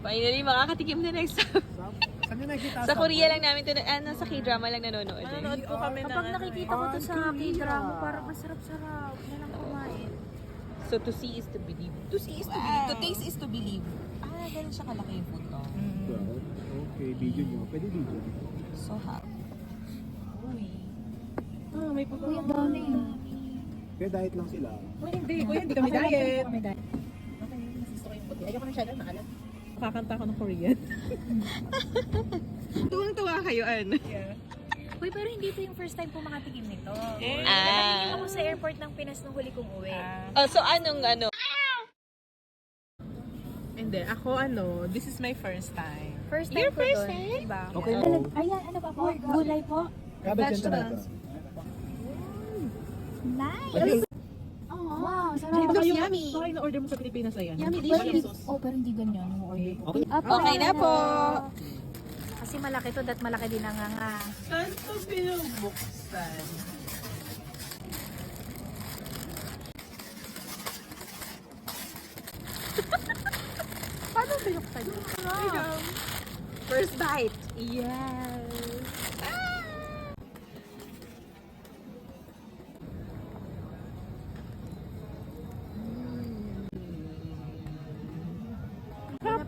Finally, makakatikim na next time. Saan nyo nakikita? Sa Korea lang namin ito, sa K-drama lang nanonood. Nanonood po kami ng Kapag nakikita ko to sa Korea. K-drama, parang masarap-sarap. Yan ang kumain. So, to see is to believe. To see is to believe. To taste is to believe. Ah, ganun siya kalaki yung food ko. Okay, video nyo. Pwede video. So hot. May puto. Uy, ang dami. Kaya diet lang sila. Hindi, kuya, hindi kami diet. Kami diet. Gusto ko yung puti. Ayoko na siya na maalat. Kakanta ko ng Korean. Tuwang-tuwa kayo, Yeah. Uy, pero hindi ito yung first time po makatikim nito. Eh. Nakatikim ako sa airport ng Pinas nung huli kong uwi. Oh, so anong Hindi, ako this is my first time. First time ko doon. Diba? Okay. Ayan, ano pa po? Gulay po? Cabbage and tomato. Nice! Oh, wow, sarap. Baka yung na-order mo sa Pilipinas na yan. Pero hindi ganyan. Okay. Okay na po. Kasi malaki to, dat malaki din ang nga. Saan ito binubuksan? Paano binuksan yun? First bite. Yes. Sarap.